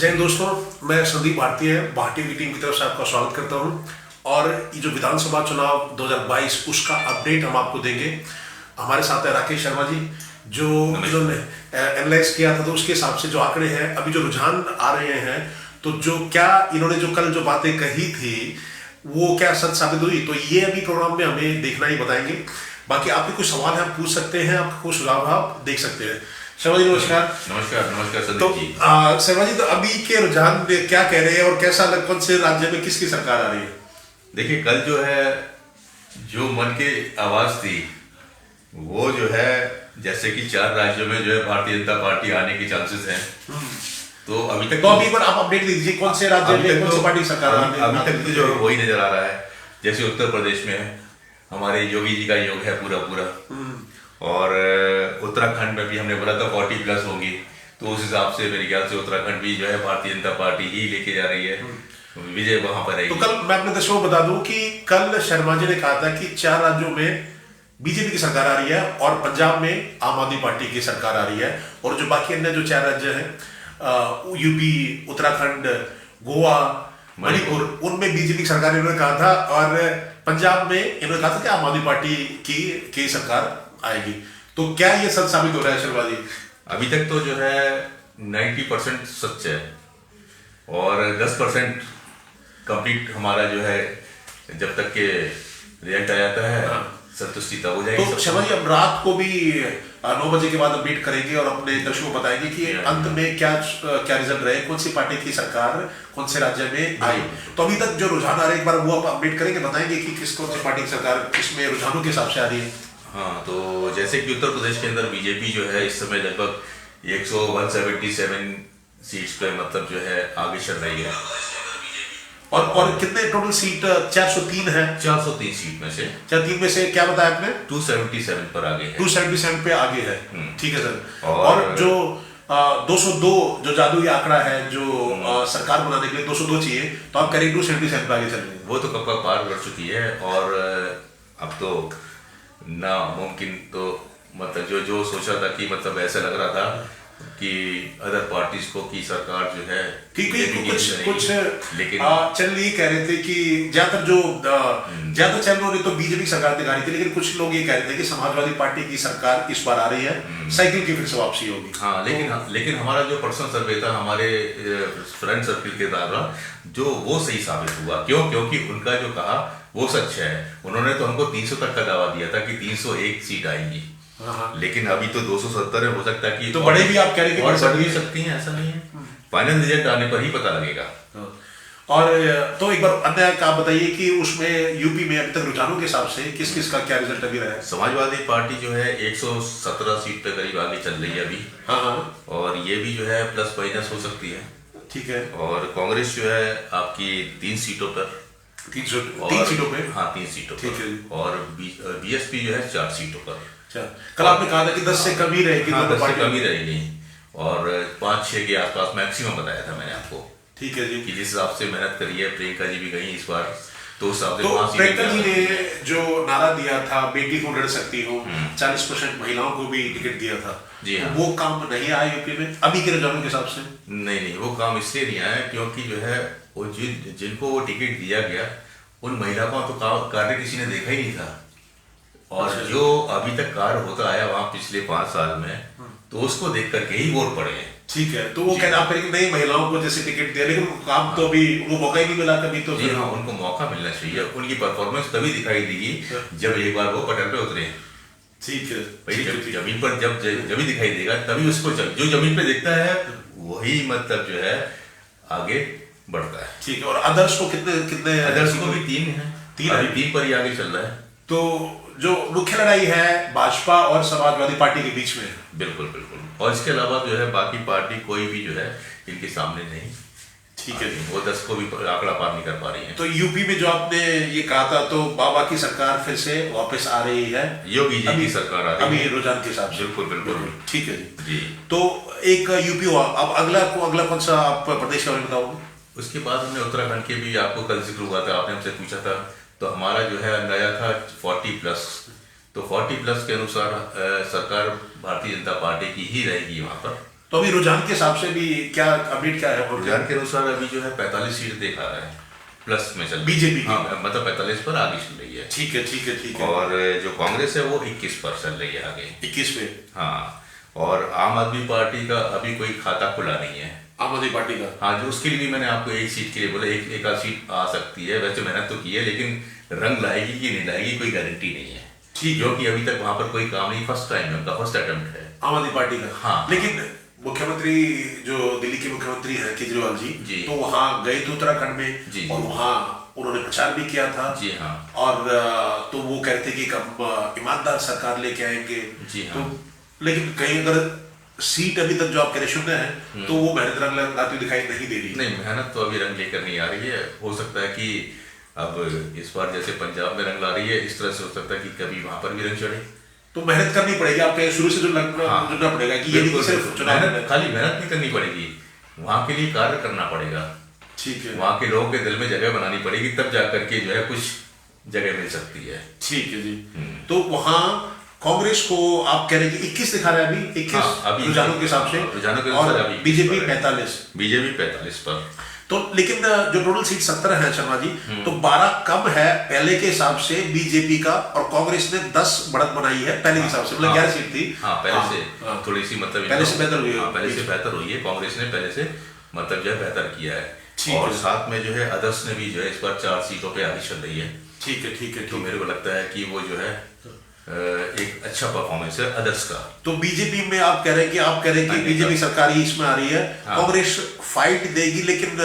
जय हिंद दोस्तों, मैं संदीप भारतीय की टीम की तरफ से आपका स्वागत करता हूं। और ये जो विधानसभा चुनाव 2022 उसका अपडेट हम आपको देंगे। हमारे साथ है राकेश शर्मा जी, जो इन्होंने एनालाइज किया था, तो उसके हिसाब से जो आंकड़े हैं, अभी जो रुझान आ रहे हैं, तो जो क्या इन्होंने जो कल जो बातें कही थी वो क्या सच साबित हुई, तो ये अभी प्रोग्राम में हमें देखना ही बताएंगे। बाकी आपके कुछ सवाल हैं, आप पूछ सकते हैं, आपको कुछ सुझाव आप देख सकते हैं। शर्मा जी नमस्कार। नमस्कार तो संदीप जी। शर्मा जी, तो अभी के रुझान क्या कह रहे हैं और कैसा लग, कौन से राज्य में किसकी सरकार आ रही है? देखिए, कल जो है जो मन की आवाज थी वो जो है, जैसे कि 4 राज्यों में जो है भारतीय जनता पार्टी आने की चांसेस हैं। तो अभी तक अभी पर आप अपडेट दीजिए, कौन से राज्य में कौन सी पार्टी सरकार आ रही है? अभी तक तो जो वही नजर आ रहा है। जैसे उत्तर प्रदेश में हमारे योगी जी का योग है पूरा, और उत्तराखंड में भी हमने बोला था 40+ होंगी, तो उस हिसाब से मेरे ख्याल से उत्तराखंड भी जो है भारतीय जनता पार्टी ही लेके जा रही है, विजय वहां पर रहेगी। तो कल मैं अपने दर्शकों को बता दूं कि कल शर्मा जी ने कहा था कि 4 राज्यों में बीजेपी की सरकार आ रही है और पंजाब में आम आदमी पार्टी की सरकार आ रही है, और जो बाकी अन्य जो 4 राज्य हैं, यूपी, उत्तराखंड, गोवा, मणिपुर, उनमें बीजेपी की सरकार इन्होंने कहा था, और पंजाब में इन्होंने कहा था कि आम आदमी पार्टी की सरकार आएगी। तो क्या ये सच साबित हो रहा है शर्मा जी? अभी तक तो जो है 90% सच है, और 10% कंप्लीट हमारा जो है, जब तक के रिजल्ट आ जाता है संतुष्टि तब हो जाएगी। तो शर्मा जी, अब रात को भी 9 बजे के बाद अपडेट करेंगे और अपने दर्शकों को बताएंगे कि अंत में क्या रिजल्ट रहे, कौन सी पार्टी की सरकार कौन से राज्य में आई। तो अभी तक जो रुझान आ रहे हैं, एक बार वो आप अपडेट करेंगे, बताएंगे कि कौन सी पार्टी की सरकार किसमें रुझानों के हिसाब से आ रही है। हाँ, तो जैसे कि उत्तर प्रदेश के अंदर बीजेपी जो है इस समय लगभग 177 सीट्स पे मतलब जो है आगे चल रही है। और कितने टोटल सीट? 403 है। 403 सीट में से 403 में से क्या बताया आपने? 277 पर आगे है। 277 पे आगे है। ठीक है सर। और जो 202 जो जादुई आंकड़ा है, जो सरकार बनाने के लिए 202 चाहिए, तो आप करीब 277 पे आगे चल रहे हैं। वो तो कब का पार कर चुकी है, और अब तो नामुमकिन, तो मतलब जो सोचा था कि मतलब ऐसा लग रहा था कि अदर पार्टीज को की सरकार जो है, क्योंकि कुछ लेकिन चैनल ये कह रहे थे कि ज्यादा चैनलों ने तो बीजेपी सरकार दिखा रही थी, लेकिन कुछ लोग ये कह रहे थे कि समाजवादी पार्टी की सरकार इस बार आ रही है, साइकिल की फिर से वापसी होगी। हाँ, लेकिन हमारा जो पर्सनल सर्वे था हमारे फ्रेंड सर्किल के द्वारा, जो वो सही साबित हुआ। क्योंकि उनका जो कहा वो सच है। उन्होंने तो हमको 300 तक का दावा दिया था कि 301 सीट आएंगी, लेकिन अभी तो 270 है। हो सकता है कि तो बड़े भी आप कह रहे हैं और बढ़ भी सकती हैं, ऐसा नहीं है। फाइनल रिजल्ट आने पर ही पता लगेगा। और तो एक बार अन्य आप बताइए कि उसमें यूपी में अभी तक रुझानों के हिसाब से किस किस का क्या रिजल्ट अभी रहा है? समाजवादी पार्टी जो है 117 सीट पे करीब आगे चल रही है अभी। हाँ, और ये भी जो है प्लस माइनस हो सकती है। ठीक है। और कांग्रेस जो है आपकी 3 सीटों पर, 3 सीटों पे। हाँ, 3 सीटों ठीक पर। है। और बीएसपी जो है 4 सीटों पर। कल आपने कहा था कि 10 से कम ही रहेगी। हाँ, 10 से कम ही रहेगी, और 5-6 के आसपास मैक्सिमम बताया था मैंने आपको। ठीक है जी। कि जिस हिसाब से मेहनत करी है, प्रियंका जी भी गई इस बार, तो उस हिसाब से तो प्रियंका जी ने जो नारा दिया था, बेटी को लड़ सकती हो, 40% महिलाओं को भी टिकट दिया था, जी हाँ, वो काम नहीं आया यूपी में अभी के रुझानों के हिसाब से? नहीं, वो काम इसलिए नहीं आया क्योंकि जो है वो जिनको वो टिकट दिया गया, उन महिलाओं का तो कार्य किसी ने देखा ही नहीं था। और जो अभी तक कार्य होता आया वहां पिछले 5 साल में, तो उसको देख करके ही वोट पड़े हैं। ठीक है। तो वो कहना आप करेंगे नहीं, महिलाओं को जैसे टिकट दिया, लेकिन काम तो अभी उनको मौका ही नहीं मिला कभी। तो जी हाँ, उनको मौका मिलना चाहिए। उनकी परफॉर्मेंस तभी दिखाई देगी जब एक बार वो पटल पे उतरे। ठीक है। भाई, जमीन पर जब भी दिखाई देगा तभी उसको, जो जमीन पे देखता है वही मतलब जो है आगे बढ़ता है। ठीक है। और अदर्स को कितने? अदर्स को भी 3 है। 3 पर ही आगे चल रहा है। तो जो मुख्य लड़ाई है भाजपा और समाजवादी पार्टी के बीच में। बिल्कुल। और इसके अलावा जो है बाकी पार्टी कोई भी जो है इनके सामने नहीं। ठीक है। वो 10 को भी आंकड़ा पार नहीं कर पा रही है। तो यूपी में जो आपने ये कहा था, तो बाबा की सरकार फिर से वापस आ रही है, योगी जी की सरकार आ रही है अभी रुझान के हिसाब से। बिल्कुल। ठीक है जी। जी। तो एक यूपी हुआ, अब अगला कौन सा आप प्रदेश का बताओगे? उसके बाद हमने उत्तराखंड के भी आपको कल जिक्र हुआ था, आपने हमसे पूछा था, तो हमारा जो है अंदाजा था 40+। तो 40+ के अनुसार सरकार भारतीय जनता पार्टी की ही रहेगी वहां पर। तो अभी रुझान के हिसाब से भी क्या अपडेट क्या है? रुझान के अनुसार अभी जो है 45 सीट देखा है, प्लस में चल बीजेपी, हाँ, मतलब 45 पर आगे चल रही है। ठीक है, ठीक है, ठीक है। और जो कांग्रेस है वो 21 पर चल रही है आगे, 21 पे। हाँ। और आम आदमी पार्टी का अभी कोई खाता खुला नहीं है, आम आदमी पार्टी का। हाँ, जो उसके लिए भी मैंने आपको एक सीट के लिए बोला, एक आध सीट आ सकती है। वैसे मेहनत तो की है, लेकिन रंग लाएगी कि नहीं लाएगी कोई गारंटी नहीं है। ठीक, क्योंकि अभी तक वहां पर कोई काम नहीं, फर्स्ट टाइम है उनका, फर्स्ट अटेम्प्ट है आम आदमी पार्टी का। हाँ। लेकिन मुख्यमंत्री जो दिल्ली के मुख्यमंत्री हैं केजरीवाल जी, तो वहाँ गए थे उत्तराखंड में जी, और वहाँ उन्होंने प्रचार भी किया था। जी हाँ। और तो वो कहते थे कि कब ईमानदार सरकार लेके आएंगे। जी हाँ। तो लेकिन कहीं अगर सीट अभी तक जो आप कह रहे शून्य है, तो वो मेहनत रंग लाती हुई दिखाई नहीं दे रही। नहीं, मेहनत तो अभी रंग लेकर नहीं आ रही है। हो सकता है कि अब इस बार जैसे पंजाब में रंग ला रही है, इस तरह से हो सकता है कि कभी वहां पर भी रंग चढ़े। तो मेहनत करनी पड़ेगी, आप कहें शुरू से जो जुड़ना पड़ेगा कि ये नहीं सिर्फ चुनाव खाली मेहनत नहीं करनी पड़ेगी, वहां के लिए कार्य करना पड़ेगा। ठीक है, वहां के लोगों के दिल में जगह बनानी पड़ेगी, तब जाकर के जो है कुछ जगह मिल सकती है। ठीक है जी। तो वहां कांग्रेस को आप कह रहे हैं कि 21 दिखा रहा है अभी, 21 अभी रुझानों के हिसाब से, रुझानों के अनुसार और अभी बीजेपी 45। बीजेपी 45 पर। तो लेकिन जो टोटल सीट 17 है शर्मा जी, तो 12 कम है पहले के हिसाब से बीजेपी का, और कांग्रेस ने 10 बढ़त बनाई है पहले के हिसाब से, मतलब 11 सीट थी। हाँ, पहले से थोड़ी सी मतलब पहले से बेहतर हुई है। पहले से बेहतर हुई है, कांग्रेस ने पहले से मतलब जो है बेहतर किया है। ठीक और है। साथ में जो है अदर्स ने भी जो है इस बार 4 सीटों पे आगे चल रही है। ठीक है, ठीक है, तो ठीक मेरे को लगता है कि वो जो है एक अच्छा परफॉर्मेंस है अदर्स का। तो बीजेपी में आप कह रहे हैं कि बीजेपी सरकार ही इसमें आ रही है, कांग्रेस फाइट देगी, लेकिन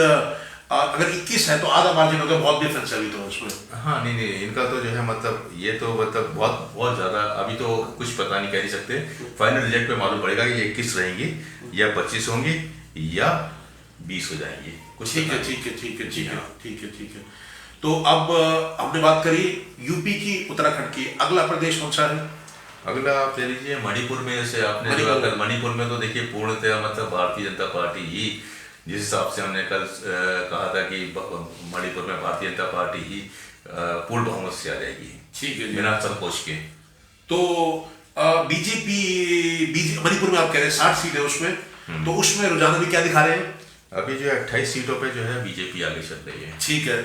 अगर 21 है तो आधा मार्जिन होगा, बहुत डिफरेंस है अभी तो उसमें। हाँ, नहीं, इनका तो जो है मतलब ये तो मतलब बहुत बहुत ज्यादा अभी तो कुछ पता नहीं, कह नहीं सकते। फाइनल रिजल्ट पे मालूम पड़ेगा कि 21 रहेंगी या 25 होंगी या 20 हो जाएंगी, कुछ। ठीक है, ठीक है, ठीक है, ठीक है, ठीक है, ठीक है। तो अब हमने बात करी यूपी की, उत्तराखंड की, अगला प्रदेश कौन सा है? अगला आप ले लीजिए मणिपुर में। जैसे आपने मणिपुर में तो देखिए पूर्णतः मतलब भारतीय जनता पार्टी ही, जिस हिसाब से हमने कल कहा था कि मणिपुर में भारतीय जनता पार्टी ही पूर्ण बहुमत से आ जाएगी। ठीक है, बिना संकोच के। तो बीजेपी मणिपुर में आप कह रहे हैं 60 सीट है उसमें, तो उसमें रुझान अभी क्या दिखा रहे हैं? अभी जो है 28 सीटों पे जो है बीजेपी आगे चल रही है। ठीक है,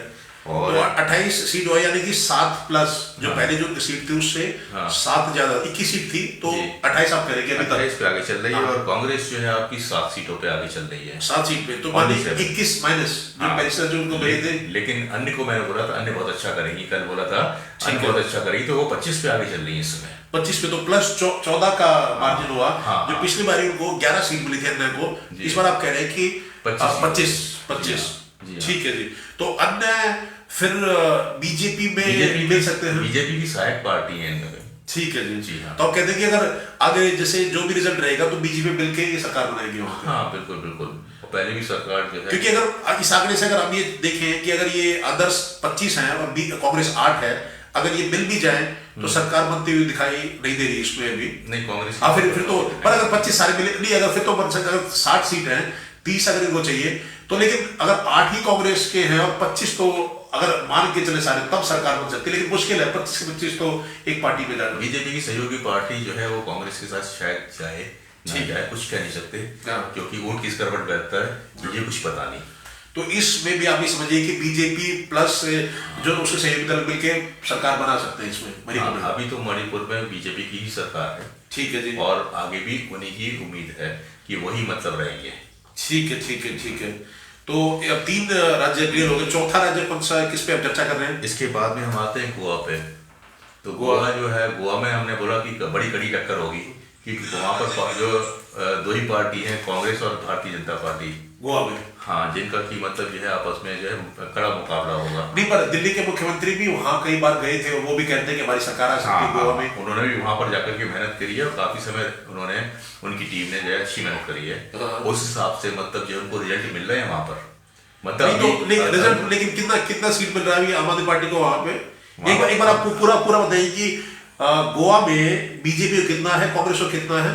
और तो 28 सीट हुआ, यानी कि 7 प्लस जो पहले जो सीट थी उससे 7 ज्यादा, 21 सीट थी, तो 28 आप करेंगे अभी 28 पे आगे चल रही है। और कांग्रेस जो है आपकी 7 सीटों पे आगे चल रही है, 7 सीट पे। तो 21 माइनस जो पैरिस जो उनको भेजे थे। लेकिन अन्य को मैंने बोला था अन्य बहुत अच्छा करेंगी, कल बोला था अन्य बहुत अच्छा करेगी, तो वो 25 पे आगे चल रही है इस समय। 25 पे, तो प्लस 14 का मार्जिन हुआ। जो पिछली बार उनको 11 सीट मिली थी अन्य को, इस बार आप कह रहे हैं कि 25। ठीक है जी। तो अन्य फिर बीजेपी में मिल सकते हैं, बीजेपी की सहायक पार्टी है इनमें। ठीक है जी। जी हाँ। तो आप कहते हैं कि अगर आगे जैसे जो भी रिजल्ट रहेगा तो बीजेपी मिलके ये सरकार बनाएगी वहाँ पे। हाँ, बिल्कुल बिल्कुल। पहले भी सरकार जो है, क्योंकि अगर इस आंकड़े से अगर हम ये देखें कि अगर ये अदर्स 25 हैं और कांग्रेस 8 है, अगर ये मिल भी जाए तो सरकार बनती हुई दिखाई नहीं दे रही इसमें अभी। नहीं, कांग्रेस हाँ, फिर तो पर अगर 25 सारे मिले नहीं, अगर फिर तो बन सकता, अगर 60 सीट है, 30 अगर इनको चाहिए तो, लेकिन अगर 8 ही कांग्रेस के हैं और 25 तो अगर मान के चले सारे, तब सरकार बन सकती है। लेकिन मुश्किल है 25 तो एक पार्टी में जाना। बीजेपी की सहयोगी पार्टी जो है वो कांग्रेस के साथ शायद जाए नहीं जाए, कुछ कह नहीं सकते, क्योंकि ऊंट किस करवट बैठता है ये कुछ पता नहीं। तो इसमें भी आप ये समझिए कि बीजेपी प्लस जो उसके सहयोगी दल मिलकर सरकार बना सकते हैं इसमें मणिपुर में। अभी तो मणिपुर में बीजेपी की ही सरकार है। ठीक है जी। और आगे भी उन्हीं की उम्मीद है कि वही मतलब रहेंगे। ठीक है, ठीक है, ठीक है। तो अब 3 राज्य क्लियर हो गए, चौथा राज्य कौन सा है, किस पे आप चर्चा कर रहे हैं? इसके बाद में हम आते हैं गोवा पे। तो गोवा जो है, गोवा में हमने बोला कि बड़ी कड़ी टक्कर होगी, क्योंकि वहाँ पर जो 2 ही पार्टी हैं, कांग्रेस और भारतीय जनता पार्टी गोवा में। हाँ, जिनका की मतलब जो है आपस में जो है कड़ा मुकाबला होगा। नहीं, पर दिल्ली के मुख्यमंत्री भी वहाँ कई बार गए थे और वो भी कहते हैं कि हमारी सरकार आ सकती है गोवा में। उन्होंने भी वहाँ पर जाकर के मेहनत करी है और काफी समय उन्होंने, उनकी टीम ने जो है अच्छी मेहनत करी है। उस हिसाब से मतलब जो उनको रिजल्ट मिल रहे हैं वहाँ पर, मतलब तो रिजल्ट, लेकिन कितना सीट मिल रहा है आम आदमी पार्टी को वहाँ पे? एक बार आपको पूरा बताइए कि गोवा में बीजेपी को कितना है, कांग्रेस को कितना है?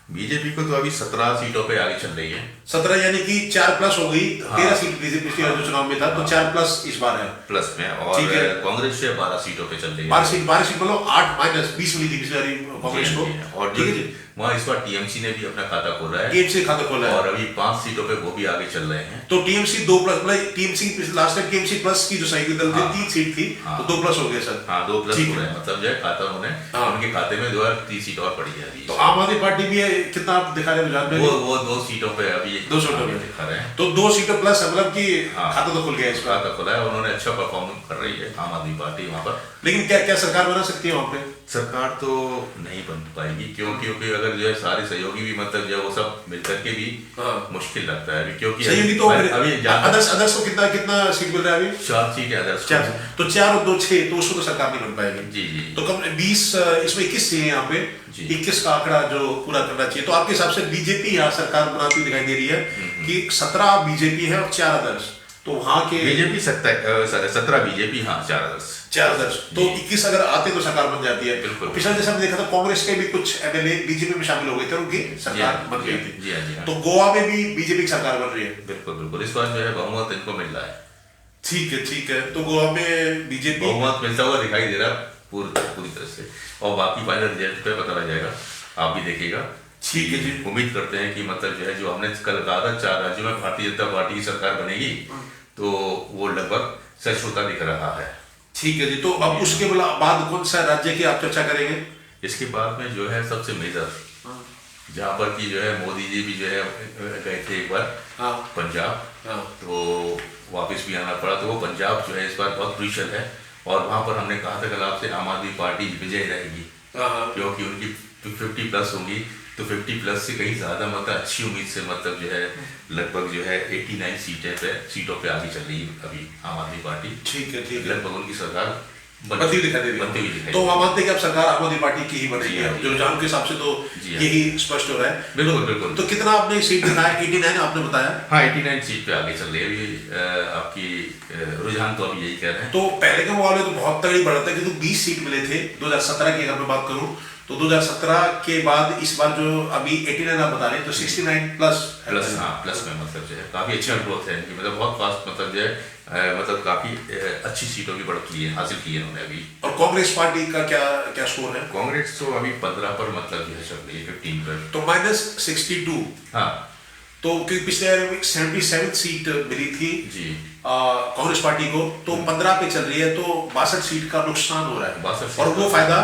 बीजेपी को तो अभी 17 सीटों पे आगे चल रही है। 17 यानी कि 4+ हो गई। हाँ। 13 सीट बीजेपी पिछले जो चुनाव में था, तो 4+ इस बार है प्लस में। और ठीक है। कांग्रेस से 12 सीटों पे चल रही है। 12 सीट मतलब 8-20 मिली थी पिछले बारी कांग्रेस को। और ठीक है जी, वहाँ इस बार टीएमसी ने भी अपना खाता खोला है। टीएमसी खाता खोला है और अभी 5 सीटों पे वो भी आगे चल रहे हैं। तो टीएमसी 2+, मतलब TMC last time TMC plus की जो सहयोगी दल थी 3 सीट थी, तो 2+ हो गया सर। हाँ 2+ ठीक हो है। रहे हैं, मतलब जो है खाता उन्होंने हाँ। उनके खाते में 2 सीट और पड़ी है अभी। तो आम आदमी पार्टी भी है, कितना आप दिखा रहे हैं रुझान में? वो 2 सीटों पे अभी 2 सीटों पे दिखा रहे हैं। तो 2 सीटें प्लस है, मतलब कि हाँ। खाता तो खुल गया इसका। खाता खुला है, उन्होंने अच्छा परफॉर्मेंस कर रही है आम आदमी पार्टी वहाँ पर। लेकिन क्या क्या सरकार बना सकती है वहाँ पे? सरकार तो नहीं बन पाएगी, क्योंकि अगर जो है सारे सहयोगी भी मतलब जो है वो सब मिलकर के भी हाँ। मुश्किल लगता है अभी, क्योंकि सहयोगी तो अभी अदर्स को कितना सीट मिल रहा है अभी? 4 सीट है अदर्स। 4, तो 4 और 2 6, तो उसको तो सरकार नहीं बन पाएगी। जी जी। तो कम 20, इसमें 21 चाहिए यहाँ पे, जी। 21 का आंकड़ा जो पूरा करना चाहिए। तो आपके हिसाब से बीजेपी यहाँ सरकार बनाती हुई दिखाई दे रही है कि 17 बीजेपी है और 4 अदर्स, तो वहाँ के बीजेपी 17 बीजेपी, हाँ 4 अदर्स। 4 अदर्स, तो 21 अगर आते तो सरकार बन जाती है। बिल्कुल। पिछला जैसा हमने देखा था, कांग्रेस के भी कुछ एमएलए बीजेपी में शामिल हो गए थे, उनकी सरकार बन गई थी। जी हाँ। तो गोवा में भी बीजेपी की सरकार बन रही है। बिल्कुल बिल्कुल, इस बार जो है बहुमत इनको मिल रहा है। ठीक है। तो गोवा में बीजेपी बहुमत मिलता हुआ दिखाई दे रहा है पूरी तरह से, और बाकी फाइनल रिजल्ट पे पता लग जाएगा, आप भी देखिएगा। ठीक है जी। उम्मीद करते हैं कि मतलब जो है जो हमने कल कहा था 4 राज्यों में भारतीय जनता पार्टी की सरकार बनेगी, तो वो लगभग सच होता दिख रहा है। ठीक है जी। तो अब उसके बाद कौन सा राज्य की आप चर्चा करेंगे? इसके बाद में जो है सबसे मेजर, जहाँ पर कि जो है मोदी जी भी जो है गए थे एक बार हाँ। पंजाब, हाँ। तो वापस भी आना पड़ा। तो वो पंजाब जो है इस बार बहुत क्रूशियल है, और वहाँ पर हमने कहा था कल आपसे आम आदमी पार्टी विजय रहेगी, क्योंकि उनकी 50+ होंगी, तो 50+ से कहीं ज्यादा मतलब अच्छी उम्मीद से मतलब जो है लगभग जो है 89 सीटों पे आगे चल रही है अभी आम आदमी पार्टी। ठीक है। लगभग उनकी सरकार बनती हुई दिखाई दे रही है। तो हम मानते हैं कि अब सरकार आम आदमी पार्टी की ही बनेगी, जो रुझान के हिसाब से तो यही स्पष्ट हो रहा है। बिल्कुल। तो कितना आपने सीट दिखाया? 89 आपने बताया। हाँ 89 सीट पे आगे चल रही है अभी आपकी रुझान, तो अभी यही कह रहे हैं। तो पहले के मुकाबले तो बहुत तगड़ी बढ़त है, क्योंकि 20 सीट मिले थे 2017 की अगर मैं बात करूं, तो 2017 के बाद इस बार जो अभी 89 आप बता रहे हैं, तो 69+। हाँ प्लस में मतलब जो है काफी अच्छा ग्रोथ है इनकी, मतलब बहुत फास्ट मतलब जो है मतलब काफी अच्छी सीटों की बढ़त की है, हासिल की है उन्होंने अभी। और कांग्रेस पार्टी का क्या स्कोर है? कांग्रेस तो अभी 15 पर मतलब जो है चल रही है, 15 पर, तो -62। हाँ। तो क्योंकि पिछले बार 77 सीट मिली थी जी कांग्रेस पार्टी को, तो 15 पे चल रही है, तो 62 सीट का नुकसान हो रहा है। 62 और वो फायदा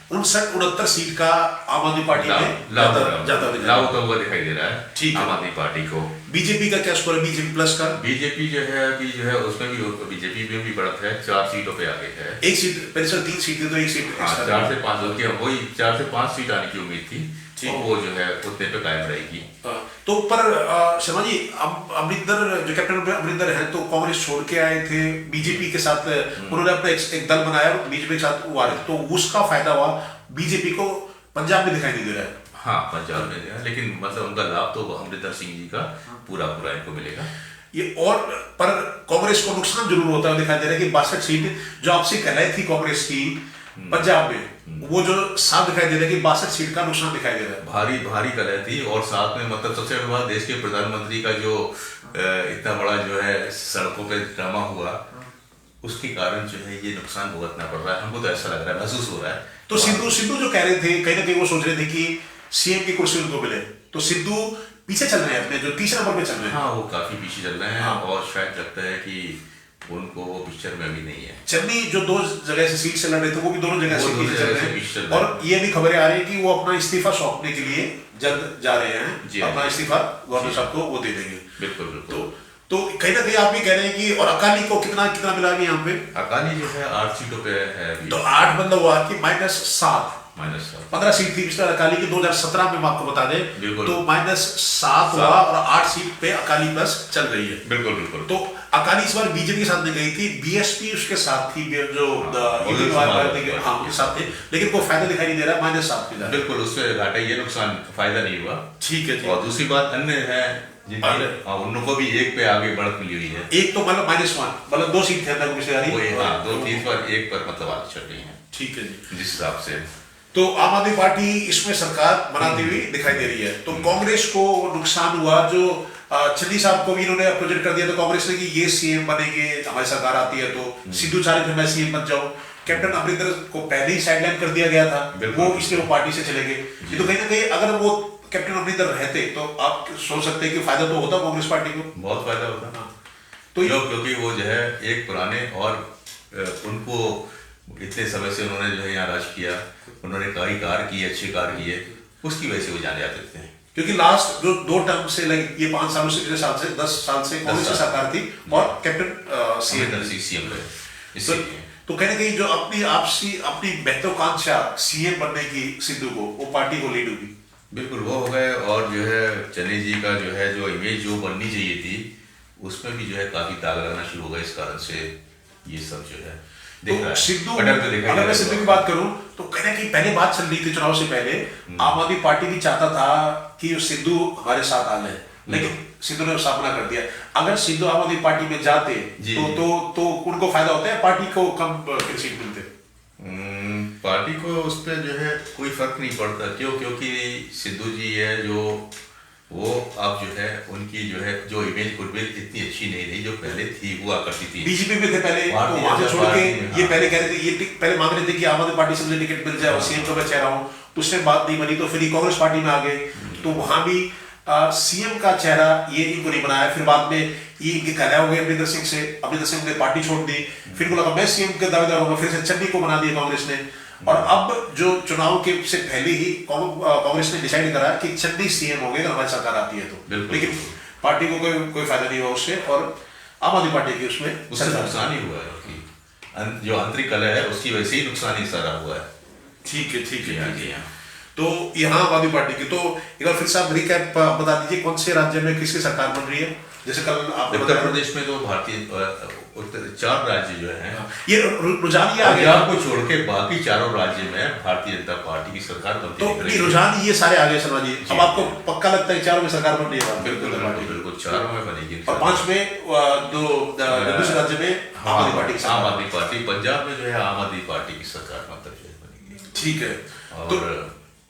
59-69 सीट का आम आदमी पार्टी में लाभ होता हुआ दिखाई दे रहा है। ठीक है। आम आदमी पार्टी को। बीजेपी का क्या स्कोर है? बीजेपी प्लस का? बीजेपी जो है अभी जो है उसमें भी बीजेपी में भी बढ़त है, 4 सीटों पे आगे है। एक सीट पहले सर 3 सीट थी, तो एक सीट हाँ, 4 से 5 होती है, वही 4 से 5 सीट आने की उम्मीद थी, ठीक। वो जो है उतने पे कायम रहेगी। तो पर शर्मा जी, अब अमरिंदर जो कैप्टन अमरिंदर है, तो कांग्रेस छोड़ के आए थे बीजेपी के साथ, उन्होंने अपना एक दल बनाया बीजेपी के साथ वो आ रहे, तो उसका फायदा हुआ बीजेपी को पंजाब में दिखाई नहीं दे रहा है। हाँ पंजाब में है, लेकिन मतलब उनका लाभ तो अमरिंदर सिंह जी का पूरा इनको मिलेगा। ये और पर कांग्रेस को नुकसान जरूर होता है दिखाई दे रहा है कि 62 सीट जो आपसे कहलाई थी कांग्रेस की पंजाब में, वो जो साफ दिखाई दे रहा है कि 62 सीट का नुकसान दिखाई दे रहा है। भारी कलह थी, और साथ में मतलब सबसे बड़ी बात देश के प्रधानमंत्री का जो इतना बड़ा जो है सड़कों पे ड्रामा हुआ, उसके कारण जो है ये नुकसान भुगतना पड़ रहा है, हमको तो ऐसा लग रहा है, महसूस हो रहा है। तो सिद्धू जो कह रहे थे, कहीं ना कहीं वो सोच रहे थे कि सीएम की कुर्सी उनको मिले, तो सिद्धू पीछे चल रहे हैं अपने, जो तीसरे नंबर पे चल रहे हैं। हाँ वो काफी पीछे चल रहे हैं। हाँ। और शायद लगता है कि उनको वो पिक्चर में अभी नहीं है। चन्नी जो 2 जगह से सीट से लड़ रहे थे, वो भी दोनों जगह से पीछे चल रहे हैं। और और ये भी खबरें आ रही है कि वो अपना इस्तीफा सौंपने के लिए जल्द जा रहे हैं, अपना इस्तीफा गवर्नर साहब को वो दे देंगे। बिल्कुल। तो कहीं ना कहीं आप भी कह रहे हैं कि, और अकाली को कितना मिला अभी यहाँ पे? अकाली जो है 8 सीटों पे है अभी। तो 8 मतलब हुआ कि -7 15 सीट थी पिछले अकाली की 2017 में, आपको बता दें, तो -7 हुआ और 8 सीट पे अकाली प्लस चल रही है। बिल्कुल। तो अकाली इस बार बीजेपी के साथ नहीं गई थी, बीएसपी उसके साथ थी, जो उनके साथ थे, लेकिन कोई फायदा दिखाई नहीं दे रहा, -7 पे। बिल्कुल, उससे घाटा, ये नुकसान, फायदा नहीं हुआ। ठीक है। और दूसरी बात अन्य है उनको भी 1 पे आगे बढ़त मिली हुई है। एक तो मतलब -1, मतलब 2 सीट थे अंदर पिछले वाली, 2-3 पर 1 पर मतलब आगे चल रही है। ठीक है जी। जिस हिसाब से तो आम आदमी पार्टी इसमें सरकार बनाती हुई दिखाई दे रही है। तो कांग्रेस को नुकसान हुआ, जो चन्नी साहब को भी इन्होंने प्रोजेक्ट कर दिया तो कांग्रेस ने कि ये सीएम बनेंगे, हमारी सरकार आती है तो सिद्धू चाह रहे थे मैं सीएम बन जाऊं। कैप्टन अमरिंदर को पहले ही साइडलाइन कर दिया गया था, वो इसलिए वो पार्टी से चले गए। ये तो कहीं ना कहीं अगर वो कैप्टन अमरिंदर रहते तो आप सोच सकते हैं कि फायदा तो होता कांग्रेस पार्टी को, बहुत फायदा होता। तो क्योंकि वो जो है एक पुराने और उनको इतने समय से उन्होंने जो है यहाँ राज किया, उन्होंने कई कार्य किए, अच्छे कार्य किए, उसकी वजह से वो जाने जाते थे। क्योंकि लास्ट जो 2 टर्म से ये 5 सालों से, पिछले साल से 10 साल से कांग्रेस की सरकार थी और कैप्टन सीएम रहे। तो कहीं ना कहीं जो अपनी महत्वाकांक्षा सीएम बनने की सिद्धू को, वो पार्टी को लीड होगी। बिल्कुल वो हो गए। और जो है चन्नी जी का जो है जो इमेज जो बननी चाहिए थी उसमें भी जो है काफी दाग लगना शुरू हो गया। इस कारण से ये सब जो है तो सिद्धू, अगर मैं सिद्धू की बात करूं तो कहीं ना कहीं पहले बात चल रही थी चुनाव से पहले, आम आदमी पार्टी भी चाहता था कि सिद्धू हमारे साथ आ जाए, लेकिन सिद्धू ने सामना कर दिया। अगर सिद्धू आम आदमी पार्टी में जाते तो उनको फायदा होता है, पार्टी को कम सीट मिलते। पार्टी को उस पर जो है कोई फर्क नहीं पड़ता। क्योंकि सिद्धू जी है जो वो अब जो है उनकी जो है जो इमेज गुडविल इतनी अच्छी नहीं रही जो पहले थी, हुआ करती थी। बीजेपी में थे पहले, तो वहां से छोड़ के ये पहले कह रहे थे, ये पहले मांग रहे थे कि आम आदमी पार्टी से मुझे टिकट मिल जाए और सीएम का मैं चेहरा हूं। उससे बात नहीं बनी तो फिर कांग्रेस पार्टी में आ गए, तो वहां भी सीएम का चेहरा ये इनको नहीं बनाया। फिर बाद में ये इनके कहना हो गए अमरिंदर सिंह ने पार्टी छोड़ दी, फिर को लगा मैं सीएम का दावेदार होगा, फिर से चन्नी को बना दिया कांग्रेस ने। और अब जो चुनाव के से पहले ही कांग्रेस ने डिसाइड करा कि चन्नी सीएम होंगे अगर हमारी सरकार आती है तो, लेकिन पार्टी को कोई फायदा नहीं हुआ उससे, और आम आदमी पार्टी की उसमें नुकसान ही हुआ है। जो आंतरिक कलह है उसकी वजह से ही नुकसान ही सारा हुआ है। ठीक है। तो यहाँ आम आदमी पार्टी की, तो एक बार फिर से आप रिकैप बता दीजिए कौन से राज्य में किसकी सरकार बन रही है। जैसे कल आप उत्तर प्रदेश में तो भारतीय 4 राज्य जो है ये रुझान ये आ गया को छोड़ के बाकी 4 राज्य में भारतीय जनता पार्टी की सरकार बनती है। तो ये रुझान ये सारे आ गए शर्मा जी। अब आपको पक्का लगता है 4 में सरकार बन रही है? बिल्कुल 4 में बनेगी, और 5 में दूसरे राज्य में आम आदमी पार्टी पंजाब में जो है आम आदमी पार्टी की सरकार मतलब जो है बनेगी। ठीक है।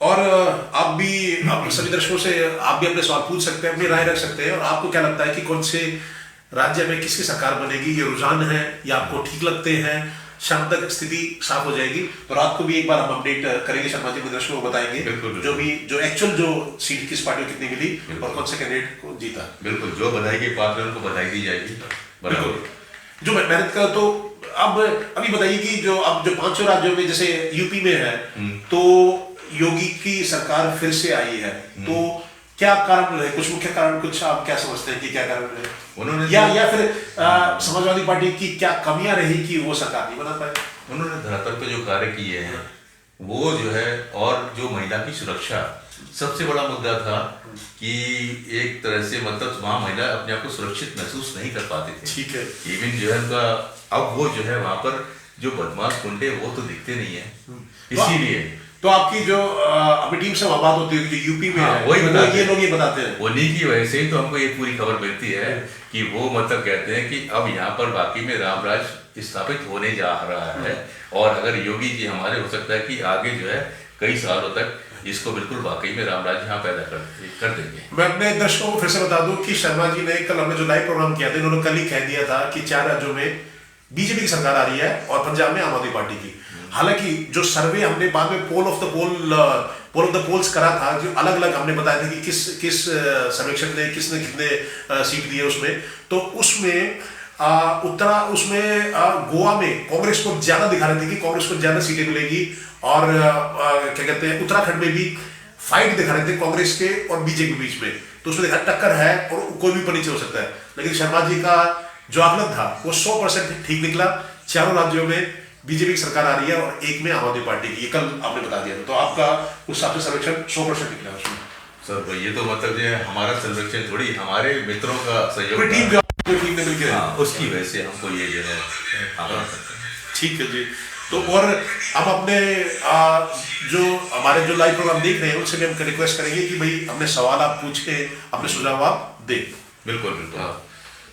और आप भी सभी दर्शकों से आप भी अपने सवाल पूछ सकते हैं, अपनी राय रख सकते हैं, और आपको क्या लगता है कि कौन से राज्य में किसकी सरकार बनेगी, ये रुझान है या आपको ठीक लगते हैं? शाम तक स्थिति साफ हो जाएगी तो रात को भी एक बार हम अपडेट करेंगे, शर्मा जी दर्शकों को बताएंगे जो एक्चुअल जो सीट किस पार्टी को कितनी मिली और कौन से कैंडिडेट को जीता। बिल्कुल, जो बधाई के पात्र है उनको बधाई दी जाएगी। बिल्कुल, जो मेहनत का। तो अब अभी बताइए कि जो 5 राज्यों में जैसे यूपी में है तो योगी की सरकार फिर से आई है, तो क्या कारण रहे, कुछ मुख्य कारण कुछ आप क्या समझते हैं कि क्या कारण रहे उन्होंने, या फिर समाजवादी पार्टी की क्या कमियां रही कि वो सरकार नहीं बना पाए? उन्होंने धरातल पे जो कार्य किए हैं वो जो है, और जो महिला की सुरक्षा सबसे बड़ा मुद्दा था कि एक तरह से मतलब वहाँ महिला अपने आप को सुरक्षित महसूस नहीं कर पाते थे। ठीक है। इवन जो है उनका अब वो जो है वहाँ पर जो बदमाश गुंडे वो तो दिखते नहीं है, इसीलिए तो आपकी जो अभी टीम से बात होती है जो यूपी में है, वही ये लोग ये बताते हैं, उन्हीं की वजह से ही तो हमको ये पूरी खबर मिलती है कि वो मतलब कहते हैं कि अब यहाँ पर बाकी में रामराज स्थापित होने जा रहा है, और अगर योगी जी हमारे हो सकता है कि आगे जो है कई सालों तक इसको बिल्कुल वाकई में रामराज यहाँ पैदा कर देंगे। मैं अपने दर्शकों को फिर से बता दूं कि शर्मा जी ने कल हमने जो लाइव प्रोग्राम किया था, इन्होंने कल ही कह दिया था कि 4 राज्यों में बीजेपी की सरकार आ रही है और पंजाब में आम आदमी पार्टी की। हालांकि जो सर्वे हमने बाद में पोल ऑफ द पोल्स करा था, जो अलग अलग हमने बताया था कि किस सर्वेक्षण ने किसने कितने सीट दिए उसमें, तो उसमें गोवा में कांग्रेस को ज्यादा दिखा रहे थे कि कांग्रेस को ज्यादा सीटें मिलेगी, और क्या कहते हैं उत्तराखंड में भी फाइट दिखा रहे थे कांग्रेस के और बीजेपी के बीच में, तो उसमें देखा टक्कर है और कोई भी ऊपर नीचे हो सकता है। लेकिन शर्मा जी का जो आकलन था वो 100% ठीक निकला। 4 राज्यों में बीजेपी की सरकार आ रही है और 1 में आम आदमी पार्टी की, ये कल आपने बता दिया था, तो आपका उस हिसाब से सर्वेक्षण 100% निकला उसमें। सर ये तो मतलब ये हमारा सर्वेक्षण थोड़ी, हमारे मित्रों का सहयोग, टीम ने मिलकर उसकी वजह से हमको ये जो है आकलन करते हैं। ठीक है जी। तो और अब अपने जो हमारे जो लाइव प्रोग्राम देख रहे हैं उनसे भी हम रिक्वेस्ट करेंगे कि भाई अपने सवाल आप पूछ के अपने सुझाव आप दें। बिल्कुल बिल्कुल।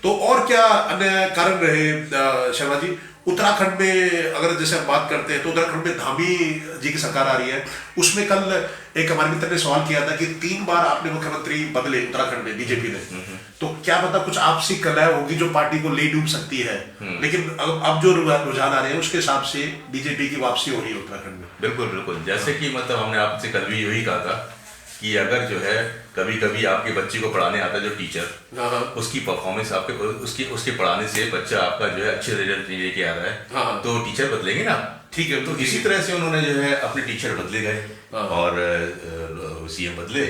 तो और क्या अन्य कारण रहे शर्मा जी, उत्तराखंड में अगर जैसे हम बात करते हैं तो उत्तराखंड में धामी जी की सरकार आ रही है। उसमें कल एक हमारे मित्र ने सवाल किया था कि 3 बार आपने मुख्यमंत्री बदले उत्तराखंड में बीजेपी ने, तो क्या पता कुछ आपसी कलह होगी जो पार्टी को ले डूब सकती है। लेकिन अब जो रुझान आ रहे हैं उसके हिसाब से बीजेपी की वापसी हो रही है उत्तराखंड में। बिल्कुल बिल्कुल, जैसे कि मतलब हमने आपसे कल भी यही कहा था कि अगर जो है कभी कभी आपके बच्चे को पढ़ाने आता है जो टीचर, उसकी परफॉर्मेंस आपके उसके पढ़ाने से बच्चा आपका जो है अच्छे रिजल्ट नहीं लेके आ रहा है, तो टीचर बदलेंगे ना। ठीक है, तो इसी तरह से उन्होंने जो है अपने टीचर बदले गए और सीएम बदले,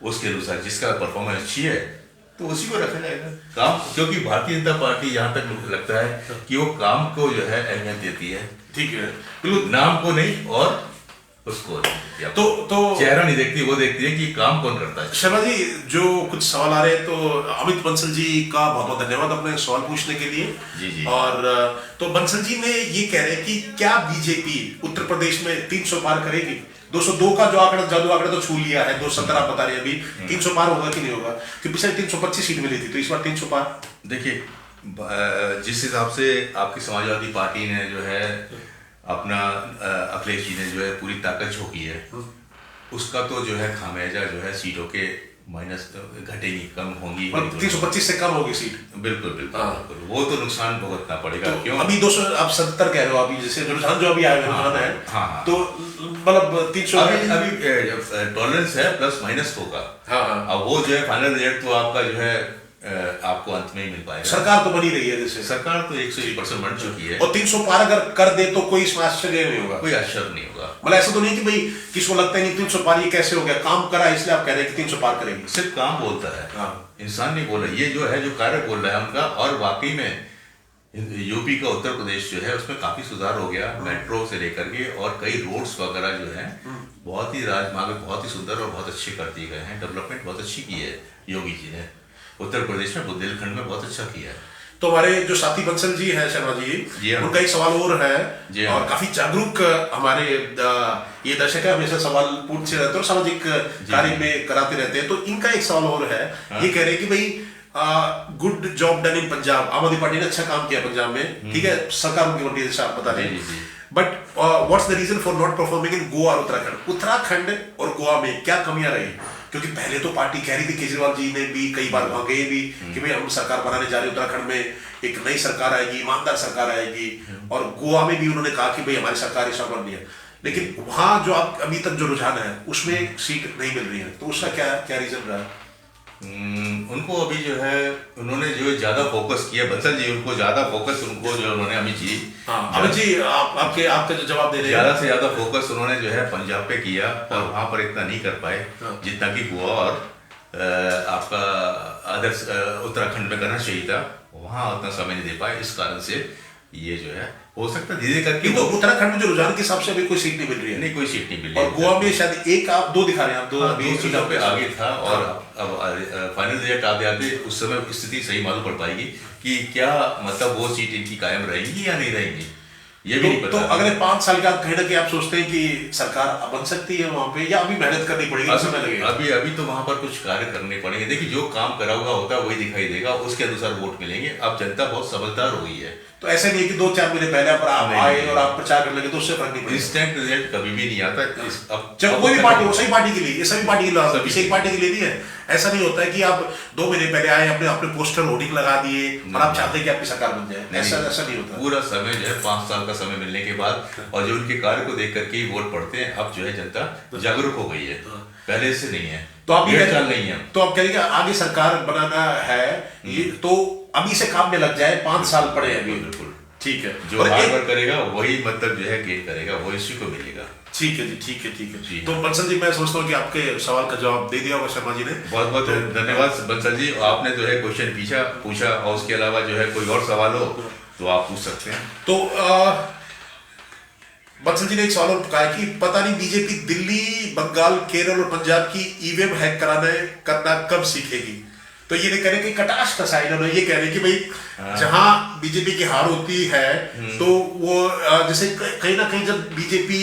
उसके अनुसार जिसका परफॉर्मेंस अच्छी है तो उसी को रखा जाएगा काम, क्योंकि भारतीय जनता पार्टी जहाँ तक मुझे लगता है कि वो काम को जो है अहमियत देती है। ठीक है, बिल्कुल, नाम को नहीं और उसको तो चेहरा नहीं देखती, वो देखती है कि काम कौन करता है। शर्मा जी, जो कुछ सवाल आ रहे हैं तो अमित बंसल जी का बहुत बहुत धन्यवाद अपने सवाल पूछने के लिए। जी। और तो बंसल जी ने ये कह रहे हैं कि क्या बीजेपी उत्तर प्रदेश में 300 पार करेगी? 202 का जो आंकड़ा जादू आंकड़ा तो छू लिया है, 217 आप बता रहे हैं, अभी 300 पार होगा कि नहीं होगा? कि पिछले 325 सीट मिली थी, तो इस बार 300 पार। देखिए, जिस हिसाब से आपकी समाजवादी पार्टी ने जो है अपना अखिलेश जी ने जो है पूरी ताकत झोंकी है, उसका तो जो है खामियाजा जो है सीटों के माइनस घटेगी, कम होंगी, 325 से कम होगी सीट। बिल्कुल बिल्कुल, वो तो नुकसान भुगतना पड़ेगा। तो क्यों अभी 200 आप 70 कह रहे हो, अभी जैसे रुझान जो अभी आया रुझान है, तो मतलब 300 अभी टॉलरेंस है, प्लस माइनस होगा। अब वो जो है फाइनल रिजल्ट तो आपका जो है आपको अंत में ही मिल पाएगा। सरकार तो बनी रही है, जैसे सरकार तो 101% बन चुकी है, और 300 पार अगर कर दे तो कोई इसमें आश्चर्य नहीं होगा, कोई आश्चर्य नहीं होगा। मतलब ऐसा तो नहीं कि भाई किसको लगता है नहीं 300 पार ये कैसे हो गया, काम करा इसलिए आप कह रहे हैं कि 300 पार करेंगे। सिर्फ काम बोलता है, इंसान नहीं बोल रहा, ये जो है जो कार्य बोल रहा है उनका। और वाकई में यूपी का उत्तर प्रदेश जो है उसमें काफी सुधार हो गया, मेट्रो से लेकर के, और कई रोड्स वगैरह जो है बहुत ही राजमार्ग बहुत ही सुंदर और बहुत अच्छे कर दिए गए हैं। डेवलपमेंट बहुत अच्छी की है योगी जी ने उत्तर प्रदेश में, बुंदेलखंड में बहुत अच्छा किया है। तो हमारे जो साथी बंसल जी हैं शर्मा जी, उनका एक सवाल और है, और काफी जागरूक हमारे ये दर्शक है, हमेशा सवाल पूछते रहते हैं और सामाजिक कार्य में कराते रहते हैं। तो इनका एक सवाल और है, ये कह रहे हैं कि भाई good job done in Punjab, आम आदमी पार्टी ने अच्छा काम किया पंजाब में, ठीक है, सरकार उनकी बन रही है जैसे आप बता रहे हैं, but what's the reason for not performing in Goa और उत्तराखंड और गोवा में क्या कमियां रही? क्योंकि पहले तो पार्टी कह रही थी, केजरीवाल जी ने भी कई बार वहां गए भी कि भाई हम सरकार बनाने जा रहे हैं, उत्तराखंड में एक नई सरकार आएगी, ईमानदार सरकार आएगी, और गोवा में भी उन्होंने कहा कि भाई हमारी सरकार इस बन रही है। लेकिन वहां जो आप अभी तक जो रुझान है उसमें सीट नहीं मिल रही है, तो उसका क्या रीजन रहा है? उनको अभी जो है उन्होंने जो ज्यादा फोकस किया, बंसल जी, उनको ज्यादा फोकस उनको जो उन्होंने अमित जी आपका जो जवाब दे रहे हैं, ज्यादा से ज्यादा फोकस उन्होंने जो है पंजाब पे किया, और वहां पर इतना नहीं कर पाए जितना कि गोवा और आपका अदर्स उत्तराखंड में करना चाहिए था, वहां उतना समय नहीं दे पाए। इस कारण से ये जो है हो सकता है धीरे करके, तो उत्तराखंड में जो रुझान के हिसाब से अभी कोई सीट नहीं मिल रही है। नहीं, कोई सीट नहीं मिल रही, और गोवा में शायद एक आप दो दिखा रहे हैं, आप दो सीटों पे आगे था, और अब फाइनल रिजल्ट आते आते उस समय स्थिति सही मालूम पड़ पाएगी कि क्या मतलब वो सीट इनकी कायम रहेंगी या नहीं रहेंगी, ये भी नहीं पता। तो अगले 5 साल के बाद कहीं ना कहीं आप सोचते हैं कि सरकार बन सकती है वहां पे, या अभी मेहनत करनी पड़ेगी, समय लगेगा? अभी तो वहां पर कुछ कार्य करने पड़ेंगे। देखिए, जो काम करा हुआ होता है वही दिखाई देगा, उसके अनुसार वोट मिलेंगे। अब जनता बहुत समझदार हो गई है, तो ऐसा नहीं है कि 2-4 महीने पहले पर आप आए और आप प्रचार करने लगे तो उससे फर्क नहीं पड़ेगा। इंस्टेंट रिजल्ट कभी भी नहीं आता। जब कोई भी पार्टी हो, सही पार्टी के लिए, ये सभी पार्टी के लिए, किसी एक पार्टी के लिए नहीं है। ऐसा नहीं होता है कि आप 2 महीने पहले आए, अपने पोस्टर होर्डिंग लगा दिए और आप चाहते हैं कि आपकी सरकार बन जाए, ऐसा नहीं होता। पूरा समय जो है 5 साल का समय मिलने के बाद, और जो उनके कार्य को देख करके वोट पड़ते हैं, अब जो है जनता जागरूक हो गई है, पहले से नहीं है। तो आप ये चाल नहीं है। तो आप कह रहे हैं आगे सरकार बनाना है, ये तो अभी से काम में लग जाए, 5 साल पड़े अभी। बिल्कुल ठीक है, जो हार्ड वर्क करेगा वही मतलब जो है गेन करेगा, वो इसी को मिलेगा। ठीक है जी, ठीक है। तो बंसल जी, मैं सोचता हूँ कि आपके सवाल का जवाब दे दिया होगा शर्मा जी ने। बहुत बहुत धन्यवाद बंसल जी, आपने जो है क्वेश्चन पूछा, और उसके अलावा जो है कोई और सवाल हो तो आप पूछ सकते हैं। तो बंसल जी ने एक सवाल और कहा कि पता नहीं बीजेपी दिल्ली, बंगाल, केरल और पंजाब की ईवीएम हैक करना कब सीखेगी? तो ये कह रहे कि कटाश का साइन, ये कह रहे कि भाई जहां बीजेपी की हार होती है तो वो जैसे कहीं ना कहीं जब बीजेपी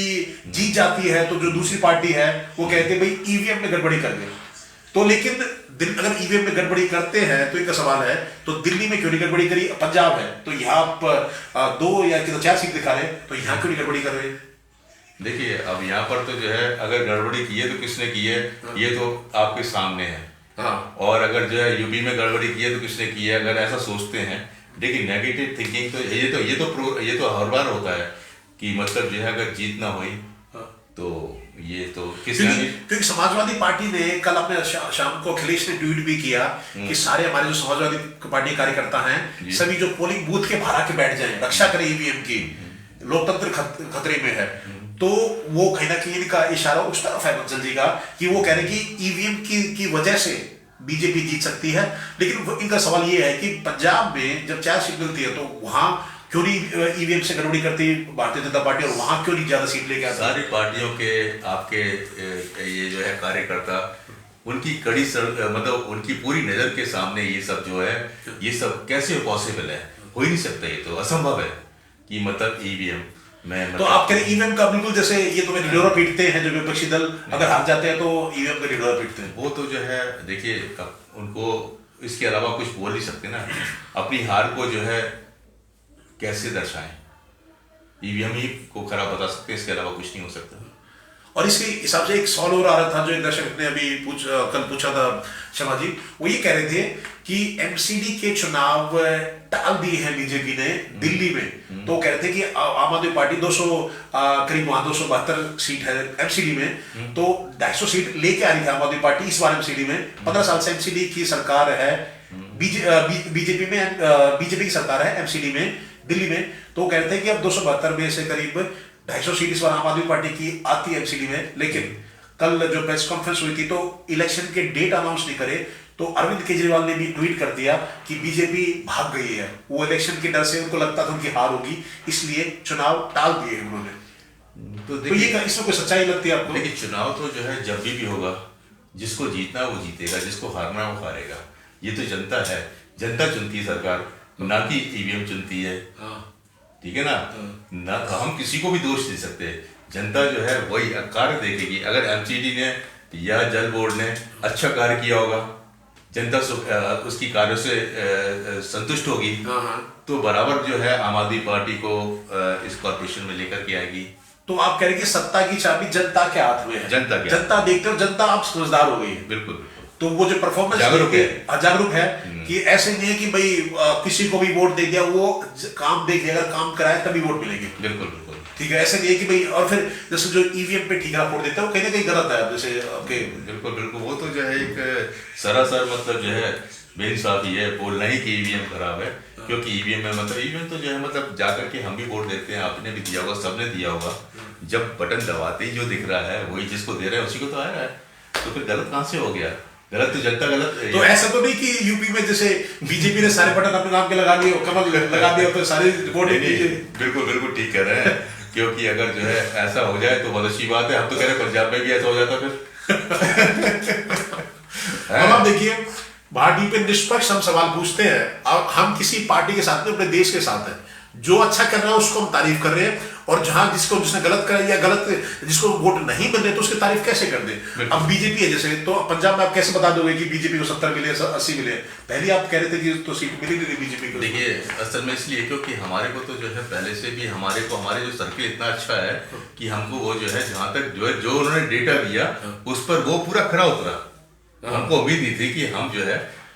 जीत जाती है तो जो दूसरी पार्टी है वो कहते हैं भाई ईवीएम में गड़बड़ी कर गई। तो लेकिन अगर ईवीएम में गड़बड़ी करते हैं तो एक सवाल है, तो दिल्ली में क्यों नहीं गड़बड़ी करी? पंजाब है तो यहाँ आप 2 या 4 सीट दिखा रहे हैं, तो यहाँ क्यों नहीं गड़बड़ी कर रहे हैं? देखिए अब यहाँ पर तो जो है अगर गड़बड़ी की है तो किसने की है, ये तो आपके सामने है। हाँ। और अगर जो है यूपी में गड़बड़ी की है तो किसने की है, अगर ऐसा सोचते हैं। देखिए नेगेटिव थिंकिंग तो ये तो हर बार होता है कि मतलब जो है अगर जीत ना हुई तो ये तो क्योंकि समाजवादी पार्टी ने कल अपने शाम को अखिलेश ने ट्वीट भी किया कि सारे हमारे जो समाजवादी पार्टी कार्यकर्ता हैं सभी जो पोलिंग बूथ के बाहर आके बैठ जाएं, रक्षा करें ईवीएम की, लोकतंत्र खतरे में है। तो वो कहीं ना कहीं इनका इशारा उस तरफ है बंसल जी का कि वो कह रहे हैं कि ईवीएम की वजह से बीजेपी जीत सकती है। लेकिन इनका सवाल ये है कि पंजाब में जब 4 सीट मिलती है तो वहां क्यों नहीं ईवीएम से गड़बड़ी करती भारतीय जनता पार्टी, और वहां क्यों नहीं ज्यादा सीट लेके आती? सारी पार्टियों के आपके ये जो है कार्यकर्ता उनकी मतलब उनकी पूरी नजर के सामने ये सब जो है ये सब कैसे पॉसिबल है, हो ही नहीं सकता, ये तो असंभव है कि मतलब ईवीएम में तो आप कह रहे ईवीएम का बिल्कुल जैसे ये तो ढिढोरा पीटते हैं जो विपक्षी दल, अगर हार जाते हैं तो ईवीएम का ढिढोरा पीटते हैं। वो तो जो है देखिए उनको इसके अलावा कुछ बोल नहीं सकते ना, अपनी हार को जो है कैसे दर्शाएं, ईवीएम ही को खराब बता सकते हैं, इसके अलावा कुछ नहीं हो सकता। और इसके हिसाब से एक सवाल और आ रहा था जो एक दर्शक ने अभी कल पूछा था शर्मा जी, वो ये कह रहे थे कि एमसीडी के चुनाव टाल दिए हैं बीजेपी ने दिल्ली में। तो कह रहे थे कि आम आदमी पार्टी 200 करीब वहां 272 सीट है एमसीडी में, तो 250 सीट लेके आ रही है आम आदमी पार्टी इस बार एमसीडी में। 15 साल से एमसीडी की सरकार है, बीजेपी की सरकार है एमसीडी में दिल्ली में। तो कह रहे थे कि अब 272 में से करीब 250 सीट इस बार आम आदमी पार्टी की आती है एमसीडी में। लेकिन कल जो प्रेस कॉन्फ्रेंस हुई थी तो इलेक्शन के डेट अनाउंस नहीं करे, तो अरविंद केजरीवाल ने भी ट्वीट कर दिया कि बीजेपी भाग गई है, वो इलेक्शन के डर से उनको लगता था उनकी हार होगी इसलिए चुनाव टाल दिए हैं उन्होंने। तो ये इसमें कोई सच्चाई लगती है आपको? देखिए चुनाव तो जो है जब भी होगा, जिसको जीतना वो जीतेगा, जिसको हारना वो हारेगा। ये तो जनता है, जनता चुनती है सरकार, ना कि ईवीएम चुनती है। ठीक है ना तो हम किसी को भी दोष दे सकते हैं, जनता जो है वही कार्य देखेगी। अगर एमसीडी ने या जल बोर्ड ने अच्छा कार्य किया होगा, जनता उसकी कार्यों से संतुष्ट होगी, तो बराबर जो है आम आदमी पार्टी को इस कॉर्पोरेशन में लेकर के आएगी। तो आप कह रहे हैं कि सत्ता की चाबी जनता के हाथ में है, जनता देखते हो, जनता आप समझदार हो गई है। बिल्कुल। तो वो जो परफॉर्मेंस जागरूक है कि ऐसे नहीं है कि भाई किसी को भी वोट दे दिया, वो काम देख लिया, अगर काम कराए तभी वोट मिलेंगे। बिल्कुल बिल्कुल ठीक है, ऐसे नहीं है कि भाई और फिर जैसे जो ईवीएम पे ठीकरा फोड़ देता है वो कहीं ना कहीं गलत है जैसे आपके। बिल्कुल बिल्कुल, वो तो जो है एक सरासर मतलब जो है बेइंसाफी है बोलना ही कि ईवीएम खराब है। क्योंकि ईवीएम में मतलब ईवीएम तो जो है मतलब जाकर के हम भी वोट देते हैं, आपने भी दिया होगा, सबने दिया होगा। जब बटन दबाते ही जो दिख रहा है वही जिसको दे रहे हैं उसी को तो आ रहा है, तो फिर गलत कहाँ से हो गया? गलत तो जनता गलत। तो ऐसा तो नहीं कि यूपी में जैसे बीजेपी ने सारे बटन अपने नाम के लगा दिए, कमल लगा दिया तो सारे वोट। बिल्कुल बिल्कुल ठीक कह रहे हैं, क्योंकि अगर जो है ऐसा हो जाए तो बहुत अच्छी बात है। हम तो कह रहे हैं पंजाब में भी ऐसा हो जाता फिर। अब देखिए पार्टी पे निष्पक्ष हम सवाल पूछते हैं, और हम किसी पार्टी के साथ नहीं, अपने देश के साथ है। जो अच्छा कर रहा है उसको हम तारीफ कर रहे हैं, और जहां जिसने गलत करा या गलत जिसको वोट नहीं मिल रहे तो उसकी तारीफ कैसे कर दे? अब बीजेपी है जैसे, तो पंजाब में आप कैसे बता दोगे कि बीजेपी को 70 मिले 80 मिले? पहले आप कह रहे थे कि तो सीट मिली नहीं बीजेपी को। देखिए असल में इसलिए क्योंकि हमारे को तो जो है पहले से भी हमारे जो सर्किल इतना अच्छा है कि हमको वो जो है जहां तक जो उन्होंने डेटा दिया उस पर वो पूरा खरा उतरा। हमको उम्मीद नहीं थी कि हम जो है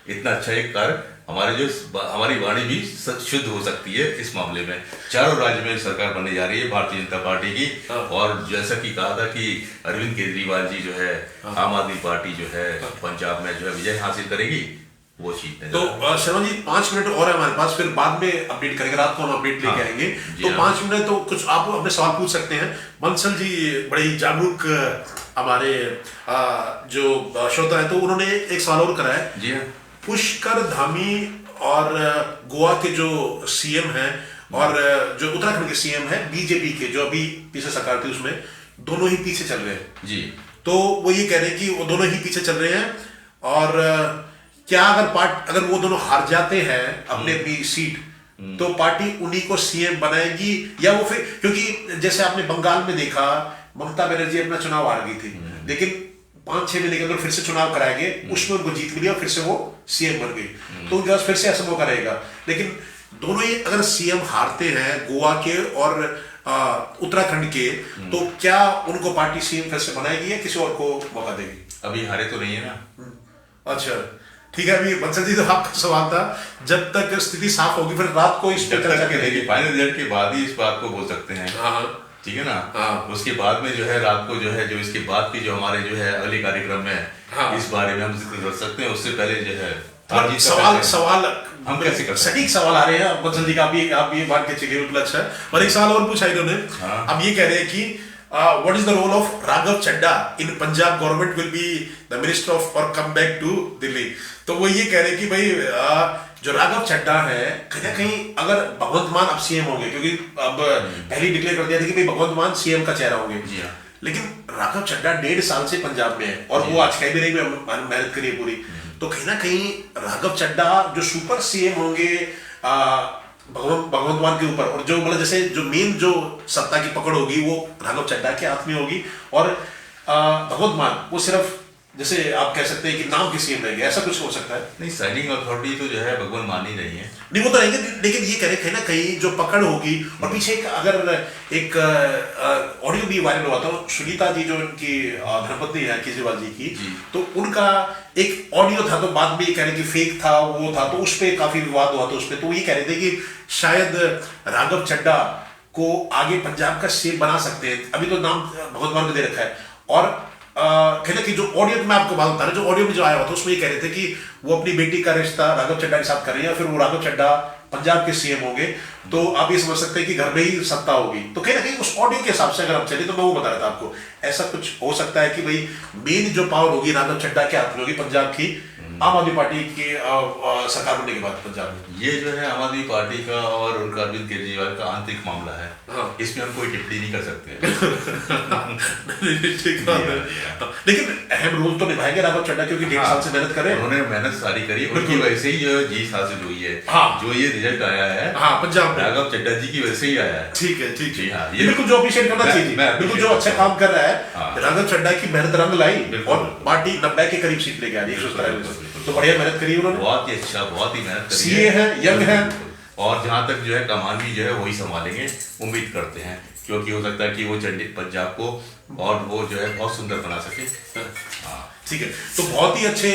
इतना अच्छा एक कार्य हमारी वाणी भी शुद्ध हो सकती है इस मामले में। चारों राज्य में सरकार बनने जा रही है भारतीय जनता पार्टी की, और जैसा कि कहा था कि अरविंद केजरीवाल जी जो है आम आदमी पार्टी जो है पंजाब में जो है विजय हासिल करेगी, वो जीतने। तो शर्मा जी 5 मिनट और है हमारे पास, फिर बाद में अपडेट करेंगे, रात को हम अपडेट लेके आएंगे। तो 5 मिनट तो कुछ आप अपने सवाल पूछ सकते हैं। बंसल जी बड़े ही जागरूक हमारे जो श्रोता है, तो उन्होंने एक सवाल और करा है। जी हाँ, पुष्कर धामी और गोवा के जो सीएम हैं और जो उत्तराखंड के सीएम हैं बीजेपी के, जो अभी पीछे सरकार थी उसमें, दोनों ही पीछे चल रहे हैं जी। तो वो ये कह रहे हैं कि वो दोनों ही पीछे चल रहे हैं, और क्या अगर वो दोनों हार जाते हैं अपनी सीट तो पार्टी उन्हीं को सीएम बनाएगी, या वो फिर, क्योंकि जैसे आपने बंगाल में देखा ममता बनर्जी अपना चुनाव हार गई थी, लेकिन 5-6 महीने के अंदर फिर से चुनाव कराए गए, उसमें उनको जीत मिली और फिर से वो सीएम बन गए, तो उनके पास फिर से ऐसा मौका रहेगा। लेकिन दोनों ही अगर सीएम हारते हैं गोवा के और उत्तराखंड के, तो क्या उनको पार्टी सीएम फिर से बनाएगी या किसी और को मौका देगी? अभी हारे तो नहीं है ना। अच्छा ठीक है, अभी बंसल जी तो आपका सवाल था, जब तक स्थिति साफ होगी फिर रात को इस पर चर्चा करेंगे। फाइनल रिजल्ट के बाद ही इस बात को बोल सकते हैं। हाँ ठीक है ना। हाँ। उसके बाद में जो है रात को जो है जो इसके बाद की जो हमारे जो है अगले कार्यक्रम में हाँ। इस बारे में हम जिक्र कर सकते हैं। उससे पहले जो है सवाल हम कैसे कर सकते हैं? सटीक सवाल आ रहे हैं बंसल जी का, आप ये बात के चलिए बिल्कुल अच्छा है। और एक सवाल और पूछा इन्होंने, अब ये कह रहे हैं कि what is the role of Raghav Chadha in Punjab government will be the minister of or come back to Delhi? तो वो ये कह रहे हैं कि भाई जो राघव चड्ढा है कहीं ना कहीं अगर भगवंत मान अब सीएम होंगे, क्योंकि अब पहले डिक्लेयर कर दिया था कि भाई भगवंत मान सीएम का चेहरा होंगे, जी हाँ। लेकिन राघव चड्ढा 1.5 साल से पंजाब में है और वो आज कह भी रही मेहनत करी है पूरी, तो कहीं ना कहीं राघव चड्ढा जो सुपर सीएम होंगे भगवंत मान के ऊपर, और जो मतलब जैसे जो मेन जो सत्ता की पकड़ होगी वो राघव चड्ढा के हाथ में होगी, और भगवंत मान वो सिर्फ जैसे आप कह सकते हैं कि नाम की सीएम रहेंगे, ऐसा कुछ हो सकता है? नहीं, साइनिंग अथॉरिटी तो जो है भगवान मान ही रही है। नहीं वो तो रहेंगे, लेकिन ये कह रहे कहीं ना कहीं जो पकड़ होगी, और पीछे अगर एक ऑडियो भी वायरल हुआ था सुनीता जी जो उनकी धर्मपत्नी है केजरीवाल जी की, तो उनका एक ऑडियो था, तो बाद में ये कह रहे कि फेक था वो था, तो उस पर काफी विवाद हुआ था उस पर, तो ये कह रहे थे कि शायद राघव चड्ढा को आगे पंजाब का सीएम बना सकते हैं, अभी तो नाम भगवंत मान को दे रखा है। और कहते कि जो ऑडियो में आपको बात बता रहा, जो ऑडियो में जो आया हुआ था उसमें ये कह रहे थे कि वो अपनी बेटी का रिश्ता राघव चड्ढा के साथ कर रही है, फिर वो राघव चड्ढा पंजाब के सीएम होंगे, तो आप ये समझ सकते हैं कि घर में ही सत्ता होगी। तो कहीं ना कहीं उस ऑडियो के हिसाब से अगर हम चले तो मैं वो बता रहा था आपको, ऐसा कुछ हो सकता है कि भाई मेन जो पावर होगी राघव चड्ढा के हाथ में होगी पंजाब की, आम आदमी पार्टी की सरकार बनने के बाद पंजाब में। ये जो है आम आदमी पार्टी का और उनका अरविंद केजरीवाल का आंतरिक मामला है। हाँ। इसमें हम कोई टिप्पणी नहीं कर सकते। ठीक है, लेकिन अहम रोल तो निभाएंगे राघव चड्ढा, क्योंकि 1.5 साल से मेहनत करे, उन्होंने मेहनत सारी करी, उनकी वजह से ही जो जीत हासिल हुई है। हाँ। जो ये रिजल्ट आया है पंजाब राघव चड्ढा जी की वजह से ही आया है। ठीक है, ठीक है, हाँ, ये बिल्कुल जो अप्रिशिएट करना चाहिए, बिल्कुल जो अच्छा काम कर रहा है राघव चड्ढा की मेहनत रंग लाई और पार्टी 90 के करीब सीट लेके आ रही है, तो बढ़िया मेहनत करी उन्होंने, बहुत ही अच्छा, बहुत ही मेहनत करी सीए है, यंग है, और जहाँ तक जो है कमान भी जो है वही संभालेंगे, उम्मीद करते हैं, क्योंकि हो सकता है कि वो पंजाब को और वो जो है बहुत सुंदर बना सके। हाँ ठीक है, तो बहुत ही अच्छे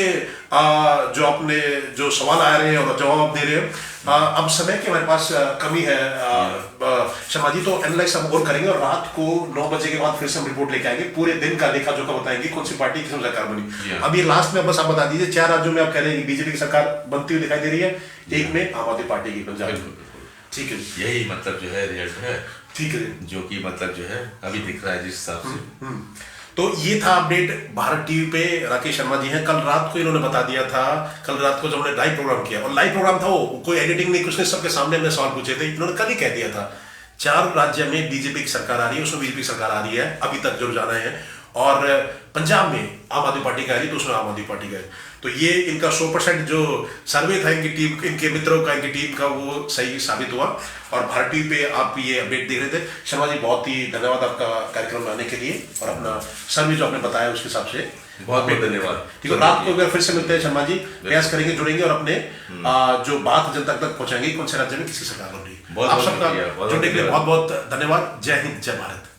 जो आपने जो सवाल आ रहे हैं और जवाब आप दे रहे हैं। अब समय की हमारे पास कमी है शर्मा जी, तो एनालाइज हम और करेंगे और रात को 9 बजे के बाद फिर से हम रिपोर्ट लेके आएंगे, पूरे दिन का लेखा जोखा बताएंगे कौन सी पार्टी किस सरकार बनी। अब ये लास्ट में बस आप बता दीजिए 4 राज्यों में आप कह रहे हैं बीजेपी की सरकार बनती हुई दिखाई दे रही है, एक में आम आदमी पार्टी की पंजाब। ठीक है, यही मतलब जो है रिजल्ट है, ठीक है, जो कि मतलब जो है अभी दिख रहा है जिस हिसाब से। तो ये था अपडेट भारत टीवी पे, राकेश शर्मा जी हैं। कल रात को इन्होंने बता दिया था, कल रात को जब हमने लाइव प्रोग्राम किया, और लाइव प्रोग्राम था वो कोई एडिटिंग नहीं, कुछ नहीं, सबके सामने हमने सवाल पूछे थे, इन्होंने कल ही कह दिया था 4 राज्य में बीजेपी की सरकार आ रही है, उसमें बीजेपी की सरकार आ रही है, अभी तक जो जाना है, और पंजाब में आम आदमी पार्टी का आ रही है, तो उसमें आम आदमी पार्टी का है। तो ये इनका 100% जो सर्वे था इनकी टीम, इनके मित्रों का, इनकी टीम का, वो सही साबित हुआ। और भारत टीवी पे आप ये अपडेट देख रहे थे। शर्मा जी बहुत ही धन्यवाद आपका कार्यक्रम में आने के लिए, और अपना सर्वे जो आपने बताया उसके हिसाब से बहुत बहुत धन्यवाद। ठीक है, रात को फिर से मिलते हैं शर्मा जी, प्रयास करेंगे, जुड़ेंगे और अपने जो बात जनता तक पहुंचाएंगे कौन से राज्य में किसी सरकार बन रही है। आप सबका जुड़ने के लिए बहुत बहुत धन्यवाद। जय हिंद, जय भारत।